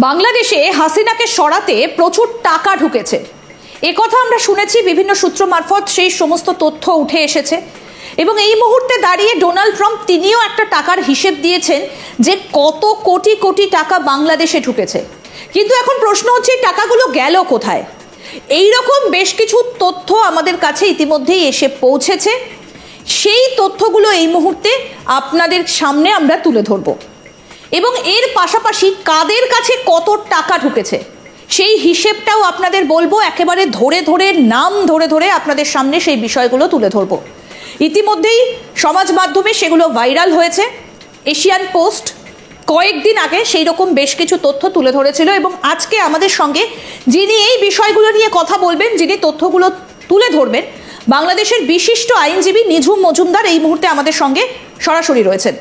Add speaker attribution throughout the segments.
Speaker 1: বাংলাদেশে হাসিনাকে সরাতে প্রচুর টাকা ঢুকেছে, একথা আমরা শুনেছি বিভিন্ন সূত্র মারফত, সেই সমস্ত তথ্য উঠে এসেছে। এবং এই মুহূর্তে দাঁড়িয়ে ডোনাল্ড ট্রাম্প তিনিও একটা টাকার হিসেব দিয়েছেন যে কত কোটি কোটি টাকা বাংলাদেশে ঢুকেছে। কিন্তু এখন প্রশ্ন হচ্ছে এই টাকাগুলো গেল কোথায়? এই রকম বেশ কিছু তথ্য আমাদের কাছে ইতিমধ্যেই এসে পৌঁছেছে। সেই তথ্যগুলো এই মুহূর্তে আপনাদের সামনে আমরা তুলে ধরব এবং এর পাশাপাশি কাদের কাছে কত টাকা ঢুকেছে সেই হিসেবটাও আপনাদের বলবো। একেবারে ধরে ধরে নাম ধরে ধরে আপনাদের সামনে সেই বিষয়গুলো তুলে ধরব। ইতিমধ্যেই সমাজ মাধ্যমে সেগুলো ভাইরাল হয়েছে। এশিয়ান পোস্ট কয়েকদিন আগে সেই রকম বেশ কিছু তথ্য তুলে ধরেছিল এবং আজকে আমাদের সঙ্গে যিনি এই বিষয়গুলো নিয়ে কথা বলবেন, যিনি তথ্যগুলো তুলে ধরবেন, বাংলাদেশের বিশিষ্ট আইনজীবী নিঝুম মজুমদার এই মুহূর্তে আমাদের সঙ্গে সরাসরি রয়েছেন।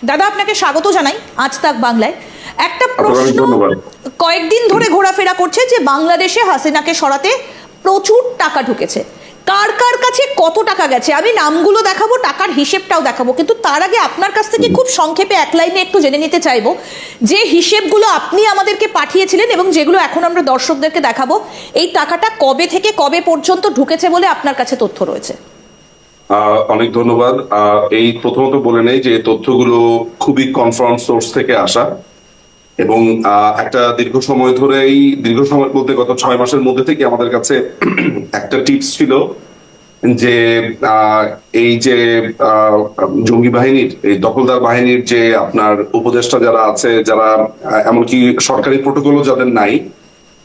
Speaker 1: দাদা, আপনাকে স্বাগত জানাই আজ তাক বাংলায়। একটা প্রশ্ন কয়েকদিন ধরে ঘোরাফেরা করছে যে বাংলাদেশে হাসিনাকে সরাতে প্রচুর টাকা ঢুকেছে। কার কার কাছে কত টাকা গেছে আমি নামগুলো দেখাবো, টাকার হিসেবটাও দেখাবো, কিন্তু তার আগে আপনার কাছ থেকে খুব সংক্ষেপে এক লাইনে একটু জেনে নিতে চাইবো যে হিসেবগুলো আপনি আমাদেরকে পাঠিয়েছিলেন এবং যেগুলো এখন আমরা দর্শকদেরকে দেখাবো, এই টাকাটা কবে থেকে কবে পর্যন্ত ঢুকেছে বলে আপনার কাছে তথ্য রয়েছে।
Speaker 2: অনেক ধন্যবাদ। এই প্রথমত বলে নেই যে তথ্যগুলো খুবই কনফার্ম সোর্স থেকে আসা এবং একটা দীর্ঘ সময় বলতে গত 6 মাসের মধ্যে থেকে আমাদের কাছে একটা টিপস ছিল যে এই যে জঙ্গি বাহিনীর, এই দখলদার বাহিনীর যে আপনার উপদেষ্টা যারা আছে, যারা এমনকি সরকারি প্রটোকলও যাদের নাই,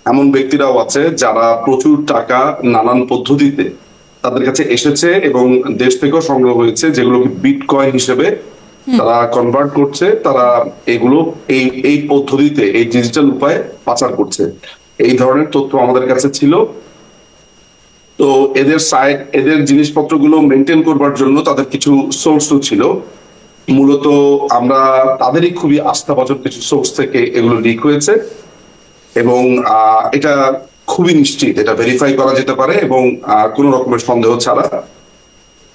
Speaker 2: এমন ব্যক্তিরাও আছে যারা প্রচুর টাকা নানান পদ্ধতিতে তাদের কাছে এসেছে এবং দেশ থেকেও সংগ্রহ হয়েছে, যেগুলোকে বিটকয়েন হিসেবে তারা কনভার্ট করছে। তারা এগুলো এই পদ্ধতিতে, এই ডিজিটাল উপায়ে পাচার করছে। এই ধরনের তথ্য আমাদের কাছে ছিল। তো এদের জিনিসপত্রগুলো মেনটেন করবার জন্য তাদের কিছু সোর্সও ছিল। মূলত আমরা তাদেরই খুবই আস্থাভাজন কিছু সোর্স থেকে এগুলো লিক হয়েছে এবং এটা খুবই নিশ্চিত, এটা ভেরিফাই করা যেতে পারে এবং কোনো রকমের সন্দেহ ছাড়া।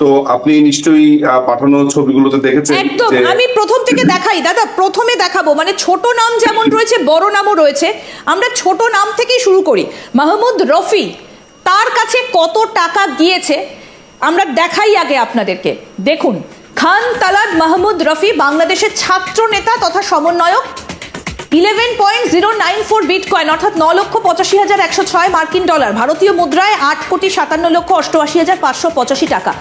Speaker 2: তো আপনি নিশ্চয়ই পাঠানো ছবিগুলোতে দেখেছেন।
Speaker 1: একদম, আমি প্রথম থেকে দেখাই দাদা, প্রথমে দেখাবো। মানে ছোট নাম যেমন রয়েছে, বড় নামও রয়েছে। আমরা ছোট নাম থেকেই শুরু করি। মাহমুদ রফি, তার কাছে কত টাকা গিয়েছে আমরা দেখাই আগে আপনাদেরকে। দেখুন, খান তালাত মাহমুদ রফি বাংলাদেশের ছাত্র নেতা তথা সমন্বয়ক, 11.094 বিটকয়েন অর্থাৎ 9,85,106 মার্কিন ডলার, ভারতীয় মুদ্রায় 8,57,88,585 টাকা।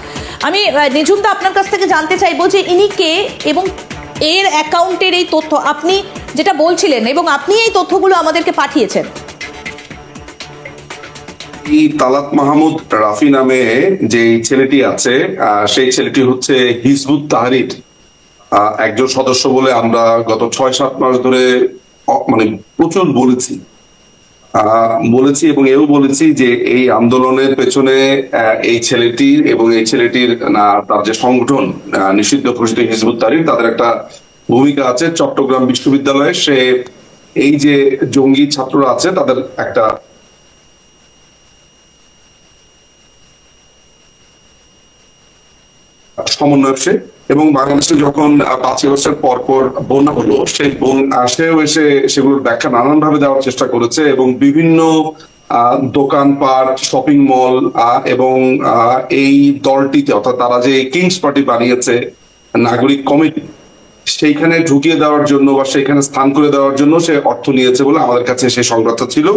Speaker 1: আমি নিঝুমদা আপনার কাছ থেকে জানতে চাইবো যে ইনি কে এবং এর অ্যাকাউন্টের এই তথ্য আপনি যেটা বলছিলেন এবং আপনি এই তথ্যগুলো আমাদেরকে পাঠিয়েছেন।
Speaker 2: তালাত মাহমুদ রাফি নামে যে ছেলেটি আছে, সেই ছেলেটি হচ্ছে হিজবুত তাহরির একজন সদস্য বলে আমরা গত 6-7 মাস ধরে মানে প্রচুর বলেছি এবং এও বলেছি যে এই আন্দোলনের পেছনে এই ছেলেটির এবং এই ছেলেটির তার যে সংগঠন নিষিদ্ধ ঘোষিত হিজবুত তাহরির, তাদের একটা ভূমিকা আছে। চট্টগ্রাম বিশ্ববিদ্যালয়ে সে এই যে জঙ্গি ছাত্ররা আছে তাদের একটা সমন্বয়ক সে। এবং বাংলাদেশে যখন 5 বছর পর বন্যা হলো, সেই সেও এসে সেগুলোর ব্যাখ্যা নানান ভাবে দেওয়ার চেষ্টা করেছে এবং বিভিন্ন দোকানপাট, শপিং মল এবং এই দলটিতে, অর্থাৎ তারা যে কিংস পার্টি বানিয়েছে নাগরিক কমিটি, সেইখানে ঢুকিয়ে দেওয়ার জন্য বা সেইখানে স্থান করে দেওয়ার জন্য সে অর্থ নিয়েছে বলে আমাদের কাছে সেই সংবাদটা ছিল।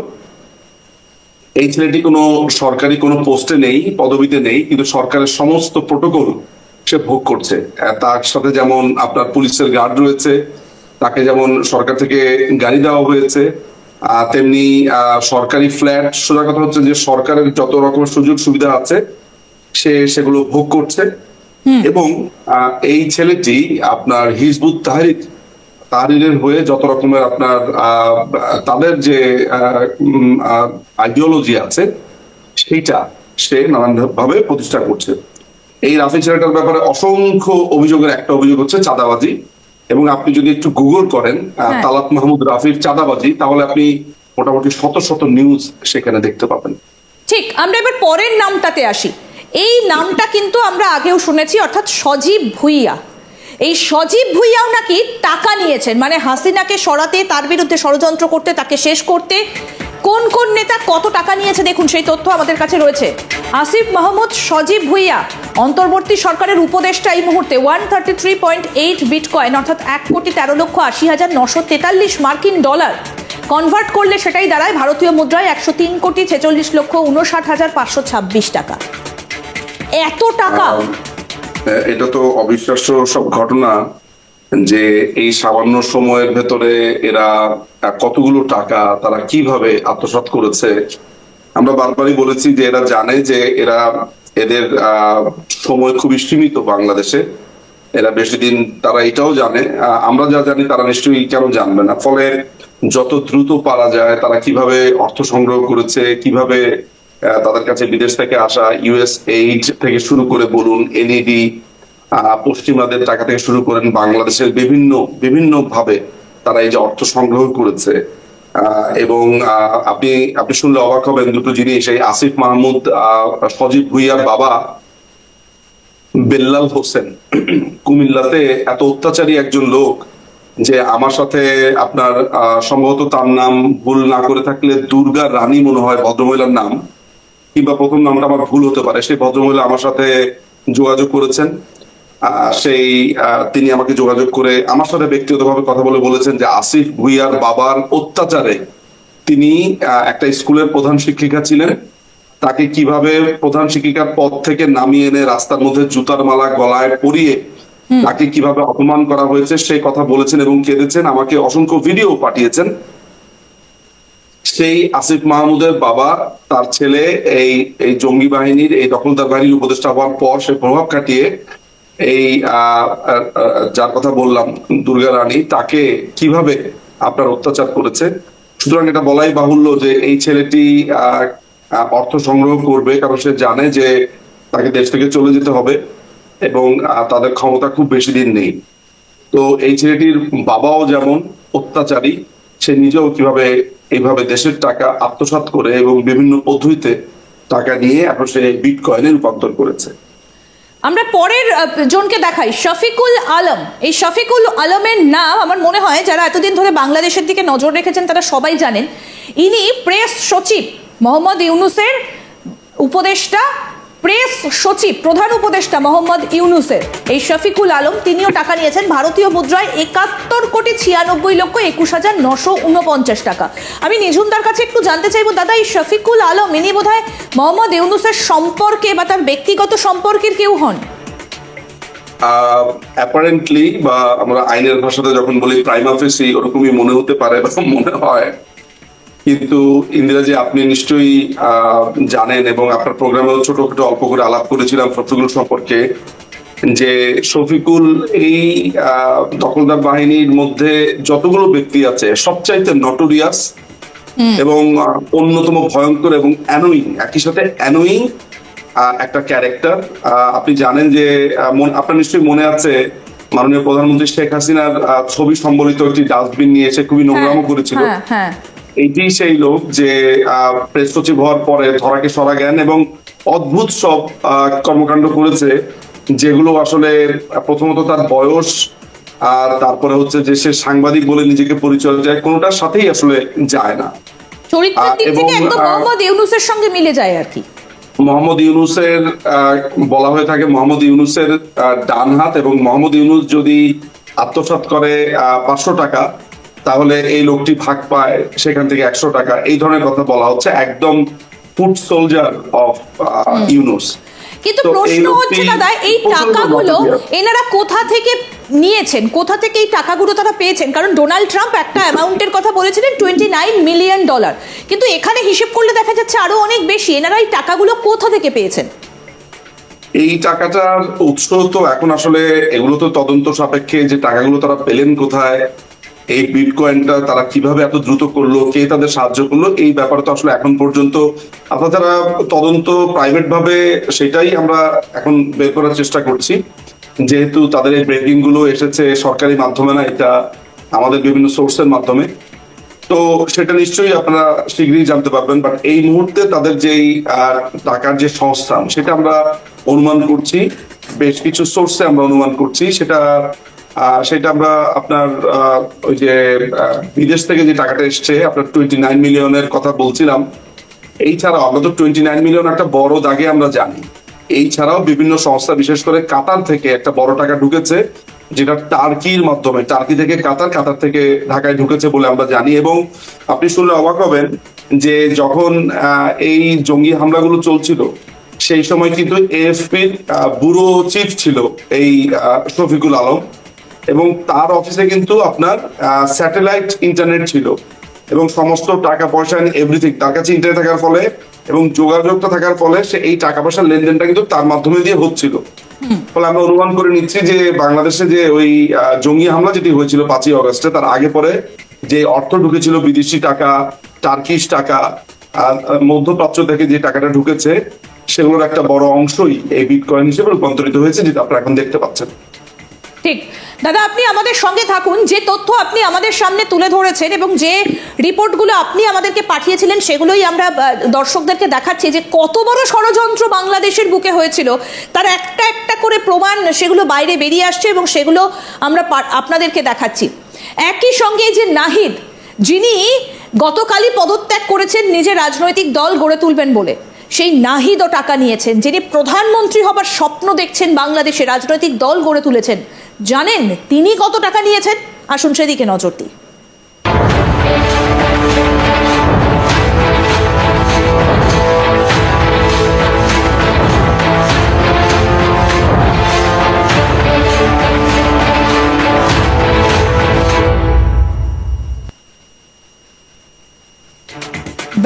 Speaker 2: এই ছেলেটি কোনো সরকারি কোনো পোস্টে নেই, পদবিতে নেই, কিন্তু সরকারের সমস্ত প্রোটোকল সে ভোগ করছে। তার সাথে যেমন আপনার পুলিশের গার্ড রয়েছে, তাকে যেমন সরকার থেকে গাড়ি দেওয়া হয়েছে, তেমনি সরকারি ফ্ল্যাট, সোজা কথা হচ্ছে যে সরকারের যত রকমের সুযোগ সুবিধা আছে সে সেগুলো ভোগ করছে। এবং এই ছেলেটি আপনার হিজবুত তাহরিরের হয়ে যত রকমের আপনার তাদের যে আইডিওলজি আছে সেইটা সে নানান ভাবে প্রতিষ্ঠা করছে। এই রাফি ছেলেটার ব্যাপারে অসংখ্য অভিযোগের একটা অভিযোগ হচ্ছে চাঁদাবাজি। এবং আপনি যদি একটু গুগল করেন তালাত মাহমুদ রাফির চাঁদাবাজি, তাহলে আপনি মোটামুটি শত শত নিউজ সেখানে দেখতে পাবেন।
Speaker 1: ঠিক, আমরা এবার পরের নামটাতে আসি। এই নামটা কিন্তু আমরা আগেও শুনেছি, অর্থাৎ সজীব ভুইয়া। এই সজীব ভুইয়াও নাকি টাকা নিয়েছেন, মানে হাসিনাকে সরাতে, তার বিরুদ্ধে ষড়যন্ত্র করতে, তাকে শেষ করতে কোন কোন নেতা কত টাকা নিয়েছে দেখুন, সেই তথ্য আমাদের কাছে রয়েছে। আসিফ মাহমুদ সজীব ভুইয়া অন্তর্বর্তী সরকারের উপদেষ্টা এই মুহূর্তে 133.8 বিটকয়েন অর্থাৎ 1,13,80,943 মার্কিন ডলার কনভার্ট করলে সেটাই দাঁড়ায় ভারতীয় মুদ্রায় 103,46,59,526 টাকা। এত টাকা!
Speaker 2: এটা তো অবিশ্বাস্য সব ঘটনা যে এই সামান্য সময়ের ভেতরে এরা কতগুলো টাকা তারা কিভাবে আত্মসাৎ করেছে। আমরা বারবারই বলেছি যে এরা জানে যে এদের সময় খুবই সীমিত বাংলাদেশে, এরা বেশি দিন, তারা এটাও জানে, আমরা যা জানি তারা নিশ্চয়ই কেন জানবে না। ফলে যত দ্রুত পারা যায় তারা কিভাবে অর্থ সংগ্রহ করেছে, কিভাবে তাদের কাছে বিদেশ থেকে আসা ইউএস এইড থেকে শুরু করে বলুন, এনইডি, পশ্চিমাদের টাকা থেকে শুরু করেন, বাংলাদেশের বিভিন্ন ভাবে তারা এই যে অর্থ সংগ্রহ করেছে। এবং আপনি শুনলে অবাক হবেন দুটো জিনিস। এই আসিফ মাহমুদ সজীব ভুইয়ার বাবা বেল্লাল হোসেন কুমিল্লাতে এত অত্যাচারী একজন লোক যে আমার সাথে আপনার সম্ভবত তার নাম ভুল না করে থাকলে দুর্গা রানী মনে হয় ভদ্রমহিলার নাম, কিংবা প্রথম নামটা আমার ভুল হতে পারে, সেই ভদ্রমহিলা আমার সাথে যোগাযোগ করেছেন। তিনি আমাকে যোগাযোগ করে আমার সাথে ব্যক্তিগতভাবে কথা বলে বলেছেন যে আসিফ ভুইয়ার বাবার অত্যাচারে তিনি একটা স্কুলের প্রধান শিক্ষিকা ছিলেন, তাকে কিভাবে প্রধান শিক্ষিকার পদ থেকে নামিয়ে এনে রাস্তার মধ্যে জুতার মালা গলায় পরিয়ে তাকে কিভাবে অপমান করা হয়েছে সেই কথা বলেছেন এবং কেঁদেছেন। আমাকে অসংখ্য ভিডিও পাঠিয়েছেন। সেই আসিফ মাহমুদের বাবা, তার ছেলে এই জঙ্গি বাহিনীর, এই দখলদার বাহিনীর উপদেষ্টা হওয়ার পর সে প্রভাব খাটিয়ে এই যার কথা বললাম দুর্গা রানী, তাকে কিভাবে আপনার অত্যাচার করেছে। সুতরাং এটা বলাই বাহুল্য যে এই ছেলেটি অর্থ সংগ্রহ করবে, কারণ সে জানে যে তাকে দেশ থেকে চলে যেতে হবে এবং তাদের ক্ষমতা খুব বেশি দিন নেই। তো এই ছেলেটির বাবাও যেমন অত্যাচারী, সে নিজেও কিভাবে এইভাবে দেশের টাকা আত্মসাৎ করে এবং বিভিন্ন পদ্ধতিতে টাকা নিয়ে এখন সে বিটকয়েনে রূপান্তর করেছে।
Speaker 1: আমরা পরের জনকে দেখাই, শফিকুল আলম। এই শফিকুল আলমের নাম আমার মনে হয় যারা এতদিন ধরে বাংলাদেশের দিকে নজর রেখেছেন তারা সবাই জানেন। ইনি প্রেস সচিব মোহাম্মদ ইউনূসের উপদেষ্টা, প্রেস সচিব প্রধান উপদেষ্টা মোহাম্মদ ইউনূসের এই শফিকুল আলম, তিনিও টাকা নিয়েছেন ভারতীয় মুদ্রায় 71,96,21,949 টাকা। আমি নিঝুমদার কাছে একটু জানতে চাইবো, দাদা এই শফিকুল আলম ইনি বোধহয় মোহাম্মদ ইউনূসের সম্পর্কে বা তার ব্যক্তিগত সম্পর্কের কেউ হন?
Speaker 2: অ্যাপারেন্টলি, বা আমরা আইনের ভাষাতে যখন বলি প্রাইমা ফেসি, ওরকমই মনে হতে পারে বা মনে হয়। কিন্তু ইন্দিরাজি আপনি নিশ্চয়ই জানেন এবং আপনার প্রোগ্রামেও ছোট অল্প করে আলাপ করেছিলাম শফিকুল সম্পর্কে, যে শফিকুল এই দখলদার বাহিনীর মধ্যে যতগুলো ব্যক্তি আছে সবচাইতে নটোরিয়াস এবং অন্যতম ভয়ঙ্কর এবং অ্যানোয়িং, একই সাথে অ্যানোয়িং একটা ক্যারেক্টার। আপনি জানেন যে আপনার নিশ্চয়ই মনে আছে মাননীয় প্রধানমন্ত্রী শেখ হাসিনার ছবি সম্বলিত একটি ডাস্টবিন নিয়ে এসে খুবই নোংরামো করেছিল। এইটি সেই লোক যে প্রেস সচিব হওয়ার পরে ধরাকে সরা জ্ঞান এবং অদ্ভুত সব কর্মকাণ্ড করেছে, যেগুলো আসলে প্রথমত তার বয়স আর তারপরে হচ্ছে যে সে সাংবাদিক বলে নিজেকে পরিচয় দেয়, কোনোটার সাথেই আসলে যায় না।
Speaker 1: চরিত্রের দিক থেকে একদম মোহাম্মদ ইউনূসের সঙ্গে মিলে যায় আর কি।
Speaker 2: মোহাম্মদ ইউনূসের বলা হয়ে থাকে মোহাম্মদ ইউনূসের ডান হাত, এবং মোহাম্মদ ইউনূস যদি আত্মসাৎ করে 500 টাকা তাহলে এই লোকটি ভাগ পায় সেখান থেকে 100 টাকা, এই ধরনের কথা বলা হচ্ছে। একদম ফুট সোলজার অফ ইউনূস।
Speaker 1: কিন্তু প্রশ্ন হচ্ছে দাদা, এই টাকাগুলো এনারা কোথা থেকে নিয়েছেন, কোথা থেকে এই টাকাগুলো তারা পেয়েছেন? কারণ ডোনাল্ড ট্রাম্প একটা অ্যামাউন্টের কথা বলেছিলেন, $29 মিলিয়ন, কিন্তু এখানে হিসেব করলে দেখা যাচ্ছে আরো অনেক বেশি। এনারা এই টাকাগুলো কোথা থেকে পেয়েছেন?
Speaker 2: এই টাকাটার উৎস তো এখন আসলে এগুলো তো তদন্ত সাপেক্ষে, যে টাকাগুলো তারা পেলেন কোথায়, এই বিটকয়েনটা তারা কিভাবে এত দ্রুত করলো, কে তাদের সাহায্য করলো, এই ব্যাপারে তো আসলে এখন পর্যন্ত আপনারা যারা তদন্ত প্রাইভেট ভাবে সেটাই আমরা এখন বের করার চেষ্টা করছি, যেহেতু তাদের এই ব্রেকিং গুলো এসেছে সরকারি মাধ্যমে না, এটা আমাদের বিভিন্ন সোর্সের মাধ্যমে। তো সেটা নিশ্চয়ই আপনারা শীঘ্রই জানতে পারবেন। বাট এই মুহূর্তে তাদের যেই টাকার যে সংস্থান সেটা আমরা অনুমান করছি বেশ কিছু সোর্সে আমরা অনুমান করছি। সেটা আমরা আপনার ওই যে বিদেশ থেকে যে টাকাটা এসছে আপনার 29 মিলিয়নের কথা বলছিলাম। এই ছাড়াও আমরা তো 29 মিলিয়ন একটা বড় দাগে আমরা জানি। এই ছাড়াও বিভিন্ন সংস্থা বিশেষ করে কাতার থেকে একটা বড় টাকা ঢুকেছে, যেটা টার্কির মাধ্যমে, টার্কি থেকে কাতার, কাতার থেকে ঢাকায় ঢুকেছে বলে আমরা জানি। এবং আপনি শুনলে অবাক হবেন যে যখন এই জঙ্গি হামলাগুলো চলছিল সেই সময় কিন্তু এএফপির ব্যুরো চিফ ছিল এই শফিকুল আলম, এবং তার অফিসে কিন্তু আপনার স্যাটেলাইট ইন্টারনেট ছিল এবং সমস্ত টাকা পয়সা এভরিথিং তার কাছে ইন্টারনেট থাকার ফলে এবং যোগাযোগটা থাকার ফলে সে এই টাকা পয়সার লেনদেনটা কিন্তু তার মাধ্যমে দিয়ে হচ্ছিল। ফলে আমরা অনুমান করে নিচ্ছি যে বাংলাদেশে যে ওই জঙ্গি হামলা যেটি হয়েছিল 5ই অগস্টে, তার আগে পরে যে অর্থ ঢুকেছিল বিদেশি টাকা, টার্কিশ টাকা, মধ্যপ্রাচ্য থেকে যে টাকাটা ঢুকেছে সেগুলোর একটা বড় অংশই এই বিটকয়েন হিসেবে রূপান্তরিত হয়েছে, যেটা আপনারা এখন দেখতে পাচ্ছেন।
Speaker 1: ঠিক দাদা, আপনি আমাদের সঙ্গে থাকুন। যে তথ্য আপনি আমাদের সামনে তুলে ধরেছেন এবং যে রিপোর্টগুলো আপনি আমাদেরকে পাঠিয়েছিলেন সেগুলোই আমরা দর্শকদেরকে দেখাচ্ছি যে কত বড় ষড়যন্ত্র বাংলাদেশের বুকে হয়েছিল, তার একটা একটা করে প্রমাণ সেগুলো বাইরে বেরিয়ে আসছে এবং সেগুলো আমরা আপনাদেরকে দেখাচ্ছি। একই সঙ্গে যে নাহিদ, যিনি গতকালই পদত্যাগ করেছেন নিজের রাজনৈতিক দল গড়ে তুলবেন বলে, সেই নাহিদও টাকা নিয়েছেন। যিনি প্রধানমন্ত্রী হবার স্বপ্ন দেখছেন, বাংলাদেশে রাজনৈতিক দল গড়ে তুলেছেন, জানেন তিনি কত টাকা নিয়েছেন? আসুন সেদিকে নজর দিই।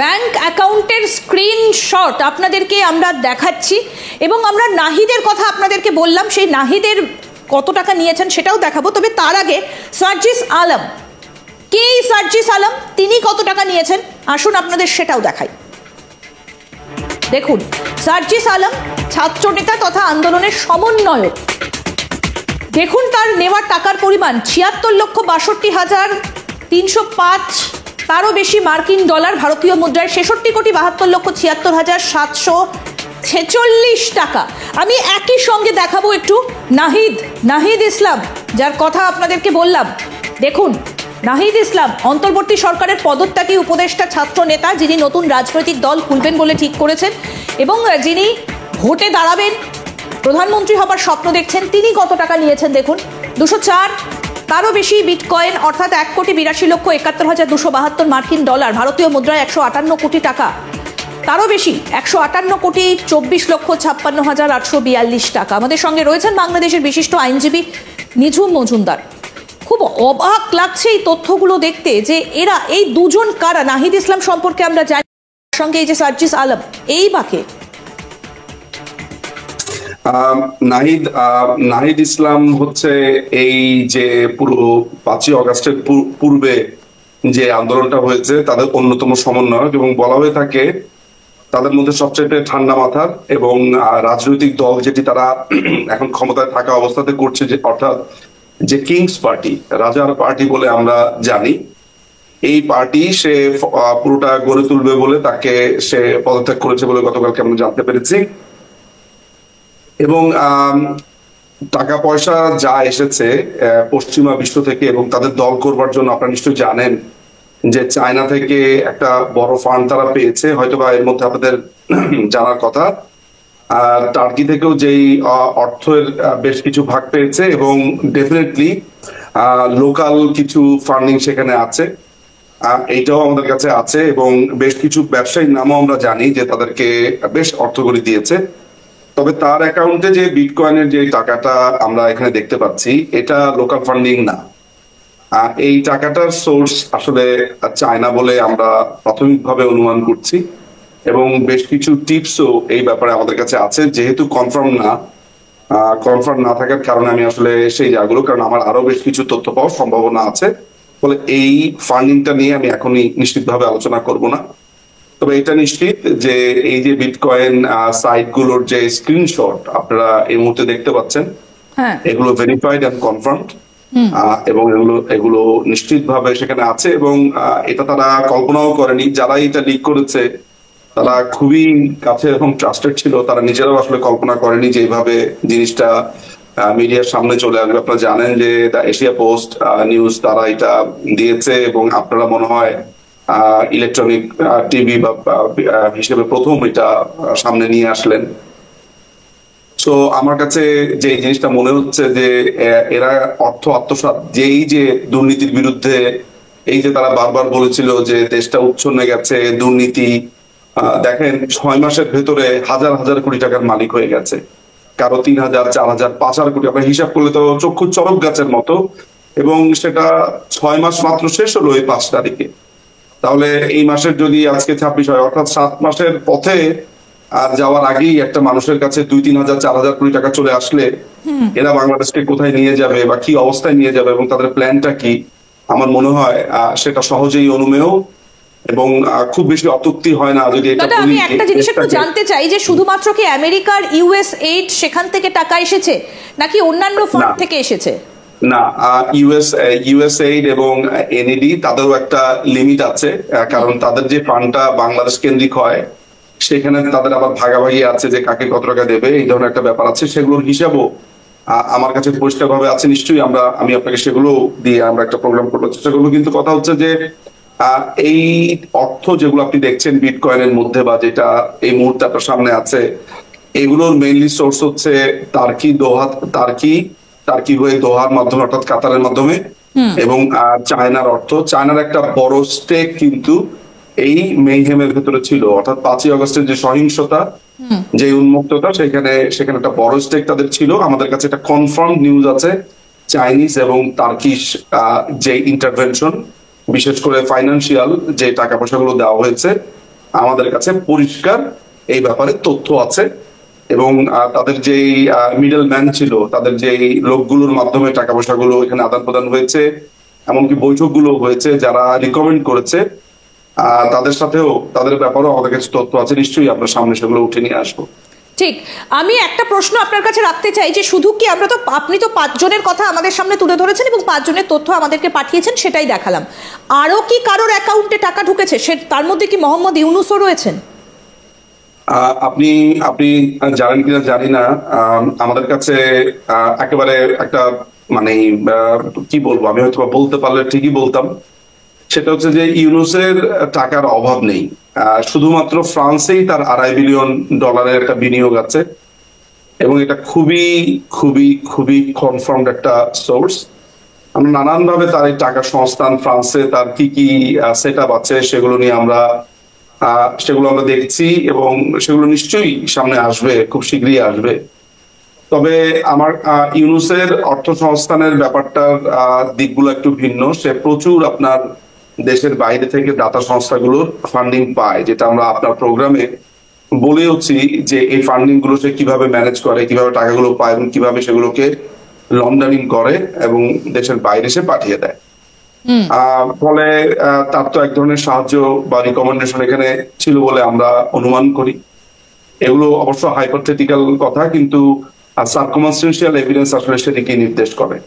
Speaker 1: ব্যাংক অ্যাকাউন্টের স্ক্রিনশট আপনাদেরকে আমরা দেখাচ্ছি এবং আমরা নাহিদের কথা আপনাদেরকে বললাম, সেই নাহিদের কত টাকা নিয়েছেন সেটাও দেখাবো। তবে তার আগে সার্জিস আলম, কে এই সার্জিস আলম, তিনি কত টাকা নিয়েছেন আসুন আপনাদের সেটাও দেখাই। দেখুন, সার্জিস আলম ছাত্রনেতা তথা আন্দোলনের সমন্বয়ক। দেখুন তার নেওয়ার টাকার পরিমাণ 76,62,305, তারও বেশি মার্কিন ডলার, ভারতীয় মুদ্রায় 66,72,746 টাকা। আমি একই সঙ্গে দেখাবো একটু নাহিদ ইসলাম, যার কথা আপনাদেরকে বললাম। দেখুন, নাহিদ ইসলাম অন্তর্বর্তী সরকারের পদত্যাগী উপদেষ্টা ছাত্র নেতা, যিনি নতুন রাজনৈতিক দল খুলবেন বলে ঠিক করেছেন এবং যিনি ভোটে দাঁড়াবেন, প্রধানমন্ত্রী হবার স্বপ্ন দেখছেন। তিনি কত টাকা নিয়েছেন দেখুন, 204, তারও বেশি বিটকয়েন, অর্থাৎ 1,82,71,272 মার্কিন ডলার, ভারতীয় মুদ্রায় 158 কোটি টাকা, তারও বেশি 158,24,56,842 টাকা। আমাদের সঙ্গে রয়েছেন বাংলাদেশের বিশিষ্ট আইনজীবী নিঝুম মজুমদার। খুব অবাক লাগছে এই তথ্যগুলো দেখতে যে এরা এই দুজন কারা। নাহিদ ইসলাম সম্পর্কে আমরা জানি, সঙ্গে এই যে সার্জিস আলম, এই বাকে
Speaker 2: নাহিদ ইসলাম হচ্ছে এই যে পুরো 5ই অগস্টের পূর্বে যে আন্দোলনটা হয়েছে তাদের অন্যতম সমন্বয়ক, এবং বলা হয়ে থাকে তাদের মধ্যে সবচেয়ে ঠান্ডা মাথার এবং রাজনৈতিক দল যেটি তারা এখন ক্ষমতায় থাকা অবস্থাতে করছে, যে অর্থাৎ যে কিংস পার্টি, রাজার পার্টি বলে আমরা জানি, এই পার্টি সে পুরোটা গড়ে তুলবে বলে তাকে সে পদত্যাগ করেছে বলে গতকালকে আমরা জানতে পেরেছি। এবং টাকা পয়সা যা এসেছে পশ্চিমা বিশ্ব থেকে এবং তাদের দল করবার জন্য আপনারা নিশ্চয়ই জানেন যে চায়না থেকে একটা বড় ফান্ড তারা পেয়েছে, হয়তোবা এর মধ্যে আপনাদের জানার কথা। টার্কি থেকেও যেই অর্থের বেশ কিছু ভাগ পেয়েছে এবং ডেফিনেটলি লোকাল কিছু ফান্ডিং সেখানে আছে, এইটাও আমাদের কাছে আছে। এবং বেশ কিছু ব্যবসায়ীর নামও আমরা জানি যে তাদেরকে বেশ অর্থকড়ি দিয়েছে। তবে তার অ্যাকাউন্টে যে বিটকয়েনের যে টাকাটা আমরা এখানে দেখতে পাচ্ছি, এটা লোকাল ফান্ডিং না। এই টাকাটার সোর্স আসলে চায়না বলে আমরা প্রাথমিকভাবে অনুমান করছি এবং বেশ কিছু টিপসও এই ব্যাপারে আমাদের কাছে আছে। যেহেতু কনফার্ম না থাকার কারণে আমি আসলে সেই জায়গাগুলো, কারণ আমার আরো বেশ কিছু তথ্য পাওয়ার সম্ভাবনা আছে, ফলে এই ফান্ডিংটা নিয়ে আমি এখনই নিশ্চিতভাবে আলোচনা করব না। তবে এটা নিশ্চিত যে এই যে বিটকয়েন সাইট গুলোর যে স্ক্রিনশট আপনারা এই মুহূর্তে দেখতে পাচ্ছেন, এগুলো ভেরিফাইড এন্ড কনফার্মড, এবং এগুলো নিশ্চিতভাবে সেখানে আছে। এবং এটা তারা কল্পনাও করেনি, যারা এটা লিক করেছে তারা খুবই কাছে এবং ট্রাস্টেড ছিল, তারা নিজেরাও আসলে কল্পনা করেনি যে এইভাবে জিনিসটা মিডিয়ার সামনে চলে আসবে। আপনারা জানেন যে দ্য এশিয়া পোস্ট নিউজ তারা এটা দিয়েছে এবং আপনারা মনে হয় ইলেকট্রনিক টিভি বা হিসেবে প্রথম এটা সামনে নিয়ে আসলেন। তো আমার কাছে যে জিনিসটা মনে হচ্ছে যে এরা অর্থ আত্মসাৎ, যে দুর্নীতির বিরুদ্ধে এই যে তারা বারবার বলেছিল যে দেশটা উচ্ছন্নে গেছে দুর্নীতি, দেখেন 6 মাসের ভেতরে হাজার হাজার কোটি টাকার মালিক হয়ে গেছে, কারো 3,000, 4,000, 5,000 কোটি। আপনার হিসাব করলে তো চক্ষু চরক গাছের মতো, এবং সেটা 6 মাস মাত্র শেষ হলো এই 5 তারিখে। তাহলে এই মাসের যদি আজকে 26 হয়, অর্থাৎ 7 মাসের পথে আর যাওয়ার আগেই একটা মানুষের কাছে 2-3,000, 4,000 কোটি টাকা চলে আসলে এরা বাংলাদেশকে কোথায় নিয়ে যাবে বা কি অবস্থায় নিয়ে যাবে এবং তাদের প্ল্যানটা কি, আমার মনে হয় সেটা সহজেই অনুমেয় এবং খুব বেশি অত্যুক্তি হয় না যদি এটা
Speaker 1: আমি একটা জিনিস একটু জানতে চাই যে শুধুমাত্র কি আমেরিকার ইউএস এইড সেখান থেকে টাকা এসেছে নাকি অন্যান্য ফান্ড থেকে এসেছে?
Speaker 2: না, ইউএস এইড এবং এনইডি তাদেরও একটা লিমিট আছে, কারণ তাদের যে ফান্ডটা বাংলাদেশ কেন্দ্রিক হয় সেখানে তাদের আবার ভাগাভাগি আছে যে কাকে কত টাকা দেবে, এই ধরনের একটা ব্যাপার আছে। সেগুলোর হিসাবও আমার কাছে পরিষ্কার ভাবে আছে, নিশ্চয়ই আমি আপনাকে সেগুলো দিয়ে আমরা একটা প্রোগ্রাম করবো চেষ্টা করবো। কিন্তু কথা হচ্ছে যে এই অর্থ যেগুলো আপনি দেখছেন বিটকয়েনের মধ্যে বা যেটা এই মুহূর্তে আপনার সামনে আছে, এগুলোর মেইনলি সোর্স হচ্ছে টার্কি হয়ে দোহার মাধ্যমে অর্থাৎ কাতারের মাধ্যমে, এবং চায়নার অর্থ, চায়নার একটা বড় স্টেক কিন্তু এই মেইহেমের ভেতরে ছিল। অর্থাৎ 5ই আগস্টের যে সহিংসতা, যে উন্মুক্ততা, সেখানে একটা বড় স্টেক তাদের ছিল। আমাদের কাছে একটা কনফার্ম নিউজ আছে চাইনিজ এবং টার্কিশ যে ইন্টারভেনশন, বিশেষ করে ফাইন্যান্সিয়াল যে টাকা পয়সাগুলো দেওয়া হয়েছে, আমাদের কাছে পরিষ্কার এই ব্যাপারে তথ্য আছে। এবং তাদের যেই মিডল ম্যান ছিল, তাদের যেই লোকগুলোর মাধ্যমে টাকা পয়সাগুলো এখানে আদান প্রদান হয়েছে, এমনকি বৈঠকগুলো হয়েছে, যারা রিকমেন্ড করেছে তাদের সাথেও, তাদের ব্যাপারেও আমাদের কাছে তথ্য আছে। নিশ্চয়ই আপনার সামনে সেগুলো উঠে নিয়ে আসবো।
Speaker 1: ঠিক, আমি একটা প্রশ্ন আপনার কাছে রাখতে চাই যে শুধু কি আপনি তো 5 জনের কথা আমাদের সামনে তুলে ধরেছেন এবং 5 জনের তথ্য আমাদেরকে পাঠিয়েছেন, সেটাই দেখালাম। আরো কি কারোর অ্যাকাউন্টে টাকা ঢুকেছে? তার মধ্যে কি মোহাম্মদ ইউনুসও রয়েছেন?
Speaker 2: আপনি জানেন কিনা জানি না, আমাদের কাছে একেবারে একটা মানে কি বলবো, আমি হয়তো বলতে পারলে ঠিকই বলতাম, সেটা হচ্ছে যে ইউনুসের টাকার অভাব নেই। শুধুমাত্র ফ্রান্সেই তার $2.5 বিলিয়ন একটা বিনিয়োগ আছে, এবং এটা খুবই খুবই খুবই কনফার্মড একটা সোর্স। আমরা নানান ভাবে তার এই টাকার সংস্থান, ফ্রান্সে তার কি কি সেট আপ আছে, সেগুলো নিয়ে আমরা দেখছি এবং সেগুলো নিশ্চয়ই সামনে আসবে, খুব শীঘ্রই আসবে। তবে আমার ইউনুসের অর্থ সংস্থানের ব্যাপারটার দিকগুলো একটু ভিন্ন। সে প্রচুর আপনার দেশের বাইরে থেকে দাতা সংস্থাগুলোর ফান্ডিং পায়, যেটা আমরা আপনার প্রোগ্রামে বলেওছি যে এই ফান্ডিং গুলো সে কিভাবে ম্যানেজ করে, কিভাবে টাকাগুলো পায় এবং কিভাবে সেগুলোকে লন্ডারিং করে এবং দেশের বাইরে সে পাঠিয়ে দেয়। ফলে তার তো এক ধরনের সাহায্য বা রিকমেন্ডেশন এখানে ছিল বলে আমরা অনুমান করি। এগুলো অবশ্য হাইপোথেটিক্যাল কথা, কিন্তু সার্কামস্টেন্সিয়াল এভিডেন্স আসলে সেটিকে নির্দেশ করে।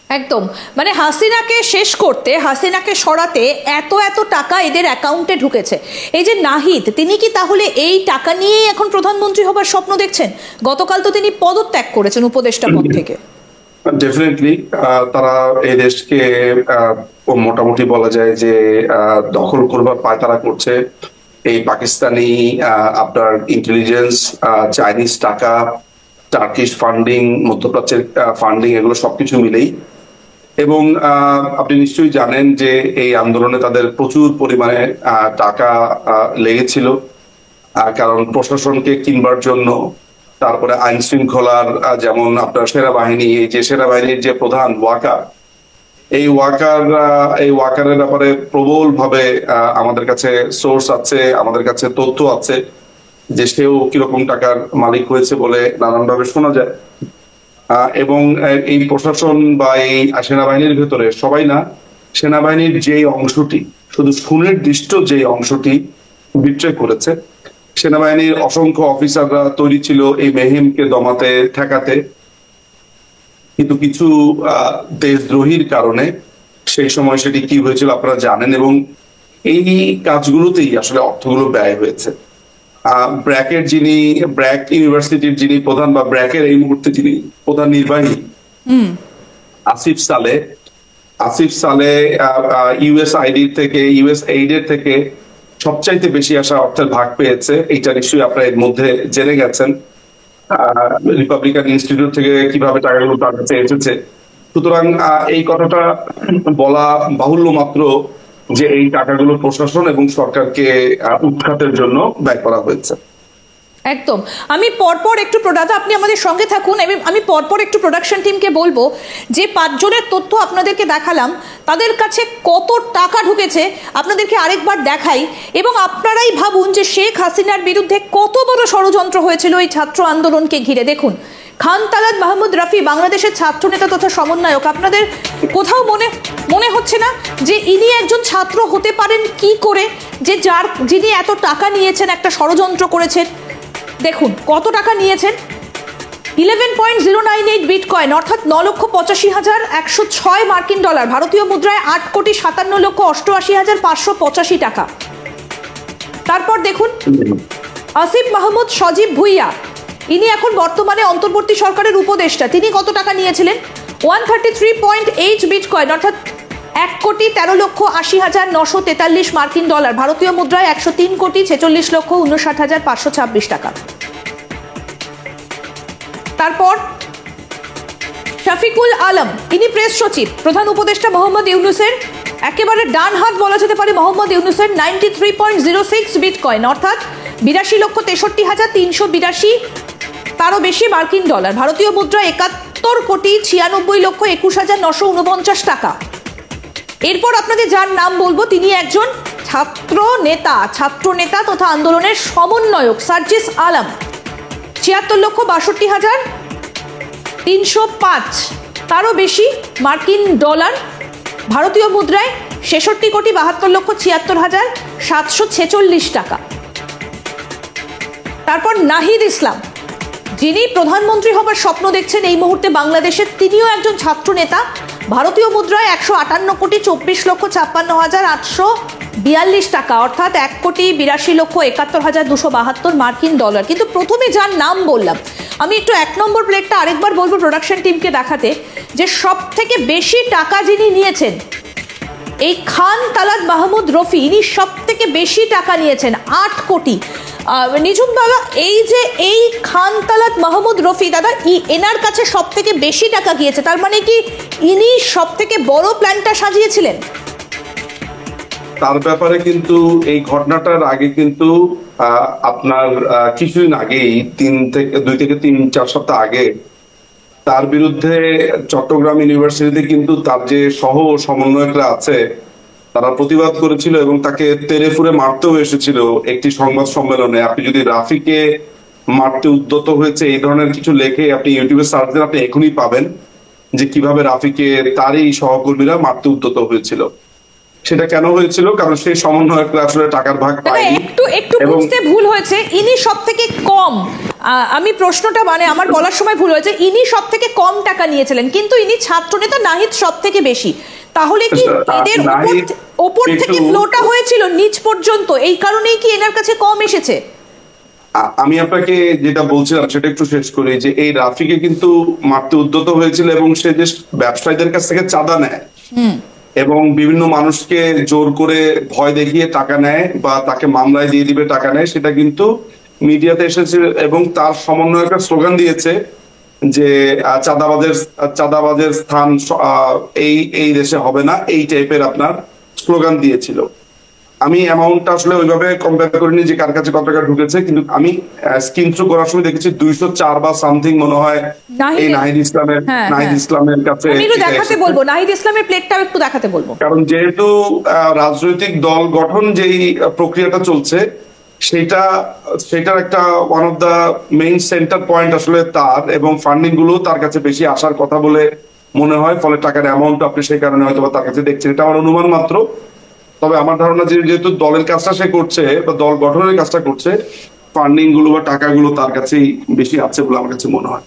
Speaker 1: একদম, মানে হাসিনাকে শেষ করতে, হাসিনাকে সরাতে এত টাকা এদের অ্যাকাউন্টে ঢুকেছে। এই যে নাহিদ, তিনি কি তাহলে এই টাকা নিয়েই এখন প্রধানমন্ত্রী হবার স্বপ্ন দেখছেন? গতকাল তো তিনি পদত্যাগ করেছেন উপদেষ্টা পদ থেকে।
Speaker 2: ডেফিনেটলি তারা এই দেশকে মোটামুটি বলা যায় যে দখল করবার পায়তারা করছে। এই পাকিস্তানি আপনার ইন্টেলিজেন্স, চাইনিজ টাকা, টার্কিশ ফান্ডিং, মধ্যপ্রাচ্যের ফান্ডিং, এগুলো সবকিছু মিলেই। এবং আপনি নিশ্চয়ই জানেন যে এই আন্দোলনে তাদের প্রচুর পরিমাণে টাকা লেগেছিল, কারণ প্রশাসনকে কিনবার জন্য, তারপরে আইন শৃঙ্খলার, যেমন আপনার সেনাবাহিনী, এই যে সেনাবাহিনীর যে প্রধান ওয়াকার, এই ওয়াকারের ব্যাপারে প্রবল ভাবে আমাদের কাছে সোর্স আছে, আমাদের কাছে তথ্য আছে যে সেও কিরকম টাকার মালিক হয়েছে বলে নানান ভাবে শোনা যায়। এবং এই প্রশাসন বা এই সেনাবাহিনীর ভেতরে সবাই না, সেনাবাহিনীর যে অংশটি, শুধু সুনির্দিষ্ট যে অংশটি বিট্রে করেছে, সেনাবাহিনীর অসংখ্য অফিসাররা তৈরি ছিল এই মেহিমকে দমাতে, ঠেকাতে, কিন্তু কিছু দেশদ্রোহীর কারণে সেই সময় সেটি কি হয়েছিল আপনারা জানেন। এবং এই কাজগুলোতেই আসলে অর্থগুলো ব্যয় হয়েছে। ব্র্যাক ইউনিভার্সিটির যিনি প্রধান বা ব্র্যাকের এই মুহূর্তে যিনি প্রধান নির্বাহী আসিফ সালে ইউএস এইডের থেকে সবচাইতে বেশি আসা অর্থের ভাগ পেয়েছে। এইটা নিশ্চয়ই আপনারা এর মধ্যে জেনে গেছেন রিপাবলিকান ইনস্টিটিউট থেকে কিভাবে টাকাগুলো তার কাছে এসেছে। সুতরাং এই কথাটা বলা বাহুল্য মাত্র যে এই টাকাগুলো প্রশাসন এবং সরকারকে উৎখাতের জন্য ব্যয় করা হয়েছে।
Speaker 1: একদম। আমি পরপর একটু আপনি আমাদের সঙ্গে থাকুন এবং আমি পরপর একটু প্রোডাকশন টিমকে বলবো যে 5 জনের তথ্য আপনাদেরকে দেখালাম, তাদের কাছে কত টাকা ঢুকেছে আপনাদেরকে আরেকবার দেখাই এবং আপনারাই ভাবুন যে শেখ হাসিনার বিরুদ্ধে কত বড় ষড়যন্ত্র হয়েছিল এই ছাত্র আন্দোলনকে ঘিরে। দেখুন, খান তালাত মাহমুদ রফি বাংলাদেশের ছাত্রনেতা তথা সমন্বয়ক। আপনাদের কোথাও মনে হচ্ছে না যে ইনি একজন ছাত্র হতে পারেন কি করে, যে যিনি এত টাকা নিয়েছেন, একটা ষড়যন্ত্র করেছেন? দেখুন কত টাকা নিয়েছেন, 11.098 বিটকয়েন অর্থাৎ 9,85,106 মার্কিন ডলার, ভারতীয় মুদ্রায় 8,57,88,585 টাকা। তারপর দেখুন আসিফ মাহমুদ সজীব ভুইয়া, ইনি এখন বর্তমানে অন্তর্বর্তী সরকারের উপদেষ্টা। তিনি কত টাকা নিয়েছিলেন? 133.8 বিটকয়েন অর্থাৎ 1,13,80,943 মার্কিন ডলার, ভারতীয় মুদ্রায় 103,46,59,526 টাকা। তারপর শফিকুল আলম, ইনি প্রেস সচিব, প্রধান উপদেষ্টা মোহাম্মদ ইউনূসের একেবারে ডান হাত বলা যেতে পারে। মোহাম্মদ ইউনূসের 93.06 বিটকয়েন অর্থাৎ 82,63,382 তারও বেশি মার্কিন ডলার, ভারতীয় মুদ্রা 71,96,21,949 টাকা। এরপর আপনাদের যার নাম বলবো তিনি একজন ছাত্র নেতা তথা আন্দোলনের সমন্বয়ক, সার্জিস আলম, 76,62,305 তারও বেশি মার্কিন ডলার, ভারতীয় মুদ্রায় 66,72,76,746 টাকা। তারপর নাহিদ ইসলাম, যিনি প্রধানমন্ত্রী হবার স্বপ্ন দেখছেন এই মুহূর্তে বাংলাদেশের, তিনিও একজন ছাত্র নেতা, ভারতীয় মুদ্রায় 158,24,56,842 টাকা অর্থাৎ 1,82,71,272 মার্কিন ডলার। কিন্তু প্রথমে যার নাম বললাম, আমি একটু 1 নম্বর প্লেটটা আরেকবার বলবো প্রোডাকশন টিমকে দেখাতে, যে সব থেকে বেশি টাকা যিনি নিয়েছেন এই খান তালাত মাহমুদ রফি, ইনি সব থেকে বেশি টাকা নিয়েছেন 8 কোটি। নিঝুম বাবা, এই খান তালাত মাহমুদ রফি দাদা, এনার কাছে সব থেকে বেশি টাকা গিয়েছে, তার মানে কি ইনি সব থেকে বড় প্ল্যানটা সাজিয়েছিলেন?
Speaker 2: তার ব্যাপারে কিন্তু এই ঘটনাটার আগে কিন্তু আপনার কিছুদিন আগেই 2 থেকে 3-4 সপ্তাহ আগে তার বিরুদ্ধে চট্টগ্রাম ইউনিভার্সিটিতে কিন্তু তার যে সমন্বয়করা আছে তারা প্রতিবাদ করেছিল এবং তাকে তেড়ে ফুঁড়ে মারতেও এসেছিল একটি সংবাদ সম্মেলনে। আপনি যদি রাফিকে মারতে উদ্যত হয়েছে এই ধরনের কিছু লেখে আপনি ইউটিউবে সার্চ দেন, আপনি এখনই পাবেন যে কিভাবে রাফিকে তারই সহকর্মীরা মারতে উদ্যত হয়েছিল। সেটা কেন হয়েছিল? কারণ সেই সমন্বয়করা আসলে টাকার ভাগ পায়নি।
Speaker 1: একটু বুঝতে ভুল হয়েছে, ইনি সব থেকে কম, আমি প্রশ্নটা আমার বলার সময় ভুল হয়েছে, ইনি সব থেকে কম টাকা নিয়েছিলেন, কিন্তু ইনি ছাত্রনেতা, নাহিদ সব থেকে বেশি। তাহলে কি এদের উপর থেকে ফ্লোটা হয়েছিল নিচ পর্যন্ত, এই কারণেই কি এনার কাছে কম এসেছে?
Speaker 2: আমি আপনাকে যেটা বলছিলাম সেটা একটু শেষ করি, যে এই রাফিকে কিন্তু মারতে উদ্যত হয়েছিল এবং সে যে ব্যবসায়ীদের কাছ থেকে চাঁদা নেয় এবং বিভিন্ন মানুষকে জোর করে ভয় দেখিয়ে টাকা নেয় বা তাকে মামলায় দিয়ে দিবে টাকা নেয়, সেটা কিন্তু মিডিয়াতে এসেছে এবং তার সমন্বয়করা স্লোগান দিয়েছে যে চাঁদাবাজের স্থান এই দেশে হবে না, এই টাইপের আপনার স্লোগান দিয়েছিল। আমি অ্যামাউন্টটা আসলে ওইভাবে কম্পেয়ার করিনি যে কার কাছে কত টাকা ঢুকেছে, কিন্তু আমি স্ক্রিন থ্রু করার সময় দেখেছি 204 বা সামথিং মনে হয় এই নাহিদ ইসলামের কাছে।
Speaker 1: আমি একটু দেখাতে বলবো, নাহিদ ইসলামের প্লেটটাও একটু দেখাতে বলবো,
Speaker 2: কারণ যেহেতু রাজনৈতিক দল গঠন যেই প্রক্রিয়াটা চলছে সেটার একটা one of the main centre point আসলে তার, এবং ফান্ডিং গুলো তার কাছে বেশি আসার কথা বলে মনে হয়, ফলে টাকার অ্যামাউন্ট আপনি সেই কারণে হয়তো তার কাছে দেখছেন। এটা আমার অনুমান মাত্র, তবে আমার ধারণা যেহেতু দলের কাজটা সে করছে বা দল গঠনের কাজটা করছে, ফান্ডিং গুলো বা টাকাগুলো তার কাছেই বেশি আছে বলে আমার কাছে মনে হয়।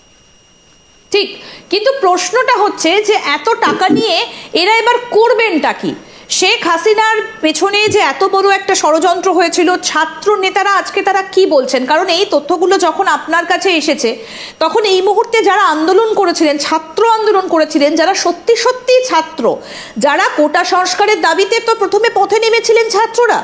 Speaker 1: ঠিক, কিন্তু প্রশ্নটা হচ্ছে যে এত টাকা নিয়ে এরা এবার করবেনটা কি? শেখ হাসিনার পেছনে যে এত বড় একটা ষড়যন্ত্র হয়েছিল, ছাত্র নেতারা আজকে তারা কি বলছেন? কারণ এই তথ্যগুলো যখন আপনার কাছে এসেছে তখন এই মুহূর্তে যারা আন্দোলন করেছিলেন, ছাত্র আন্দোলন করেছিলেন, যারা সত্যি সত্যি ছাত্র, যারা কোটা সংস্কারের দাবিতে তো প্রথমে পথে নেমেছিলেন ছাত্ররা,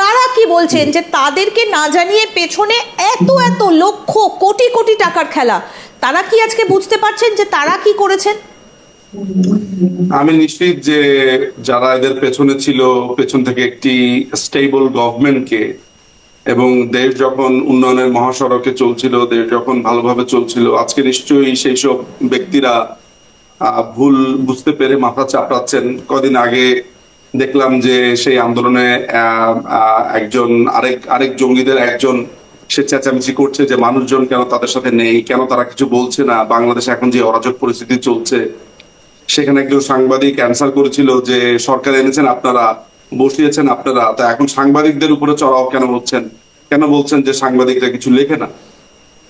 Speaker 1: তারা কি বলছেন যে তাদেরকে না জানিয়ে পেছনে এত এত লক্ষ কোটি কোটি টাকার খেলা, তারা কি আজকে বুঝতে পারছেন যে তারা কি করেছেন?
Speaker 2: আমি নিশ্চিত যে যারা এদের পেছনে ছিল, পেছন থেকে একটি স্টেবল গভর্নমেন্টকে, এবং দেশ যখন উন্নয়নের মহাসড়কে চলছিল, দেশ যখন ভালোভাবে চলছিল, আজকে নিশ্চয়ই সেই সব ব্যক্তিরা ভুল বুঝতে পেরে মাথা চাপড়াচ্ছেন। কদিন আগে দেখলাম যে সেই আন্দোলনে একজন আরেক জঙ্গিদের একজন সে চেঁচামেচি করছে যে মানুষজন কেন তাদের সাথে নেই, কেন তারা কিছু বলছে না, বাংলাদেশে এখন যে অরাজক পরিস্থিতি চলছে। সেখানে একজন সাংবাদিক অ্যান্সার করেছিল যে সরকার এনেছেন আপনারা, বসিয়েছেন আপনারা, তা এখন সাংবাদিকদের উপরে চড়াও কেন হচ্ছেন, কেন বলছেন যে সাংবাদিকরা কিছু লেখে না।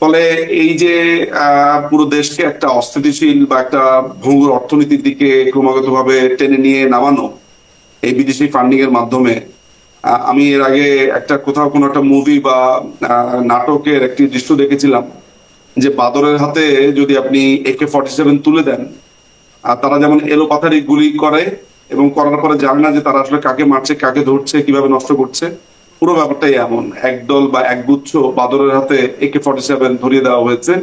Speaker 2: ফলে এই যে পুরো দেশকে একটা অস্থিতিশীল বা একটা ভঙ্গুর অর্থনীতির দিকে ক্রমাগতভাবে টেনে নিয়ে নামানো এই বিদেশি ফান্ডিং এর মাধ্যমে, আমি এর আগে কোথাও কোনো একটা মুভি বা নাটকের একটি দৃশ্য দেখেছিলাম যে বাদরের হাতে যদি আপনি AK-47 তুলে দেন, তারা যেমন এলোপাথারি গুলি করে এবং করার পরে জানে না যে তারা আসলে কাকে মারছে, কাকে ধরছে, কিভাবে নষ্ট করছে। পুরো ব্যাপারটাই এমন, একদল বা একগুচ্ছ বাদরের হাতে AK-47 ধরিয়ে দেওয়া হয়েছে,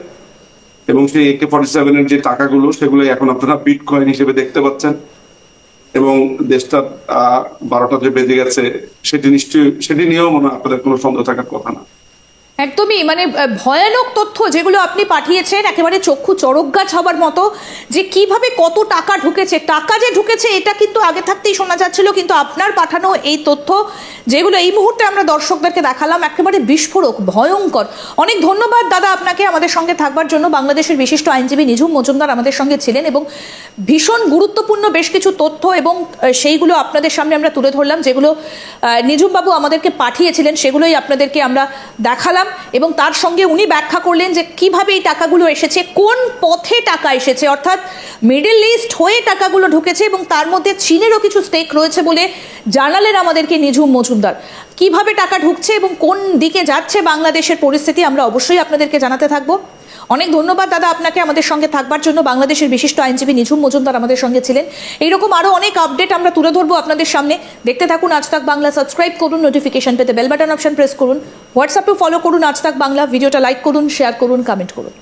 Speaker 2: এবং সেই AK-47 এর যে টাকাগুলো সেগুলো এখন আপনারা বিটকয়েন হিসেবে দেখতে পাচ্ছেন। এবং দেশটা 12টা যে বেজে গেছে সেটি নিয়েও মনে হয় আপনাদের কোনো সন্দেহ থাকার কথা না।
Speaker 1: একদমই, মানে ভয়ানক তথ্য যেগুলো আপনি পাঠিয়েছেন, একেবারে চক্ষু চড়ক গাছ হবার মতো, যে কিভাবে কত টাকা ঢুকেছে। টাকা যে ঢুকেছে এটা কিন্তু আগে থাকতেই শোনা যাচ্ছিল, কিন্তু আপনার পাঠানো এই তথ্য যেগুলো এই মুহূর্তে আমরা দর্শকদেরকে দেখালাম, একেবারে বিস্ফোরক, ভয়ঙ্কর। অনেক ধন্যবাদ দাদা আপনাকে আমাদের সঙ্গে থাকবার জন্য। বাংলাদেশের বিশিষ্ট আইনজীবী নিঝুম মজুমদার আমাদের সঙ্গে ছিলেন এবং ভীষণ গুরুত্বপূর্ণ বেশ কিছু তথ্য এবং সেইগুলো আপনাদের সামনে আমরা তুলে ধরলাম, যেগুলো নিঝুমবাবু আমাদেরকে পাঠিয়েছিলেন সেগুলোই আপনাদেরকে আমরা দেখালাম। এবং তার সঙ্গে উনি ব্যাখ্যা করলেন যে কিভাবে এই টাকাগুলো এসেছে, কোন পথে টাকা এসেছে, অর্থাৎ মিডল ইস্ট হয়ে টাকাগুলো ঢুকেছে এবং তার মধ্যে চীনেরও কিছু স্টেক রয়েছে বলে জানালেন আমাদেরকে নিঝুম মজুমদার। কিভাবে টাকা ঢুকছে এবং কোন দিকে যাচ্ছে বাংলাদেশের পরিস্থিতি আমরা অবশ্যই আপনাদেরকে জানাতে থাকবো। অনেক ধন্যবাদ দাদা আপনাকে আমাদের সঙ্গে থাকবার জন্য। বাংলাদেশের বিশিষ্ট আইনজীবী নিঝুম মজুমদার আমাদের সঙ্গে ছিলেন। এইরকম আরো অনেক আপডেট আমরা তুলে ধরবো আপনাদের সামনে। দেখতে থাকুন আজ তাক বাংলা, সাবস্ক্রাইব করুন, নোটিফিকেশন পেতে বেল বাটন অপশন প্রেস করুন, হোয়াটসঅ্যাপে ফলো করুন আজ তাক বাংলা, ভিডিওটা লাইক করুন, শেয়ার করুন, কমেন্ট করুন।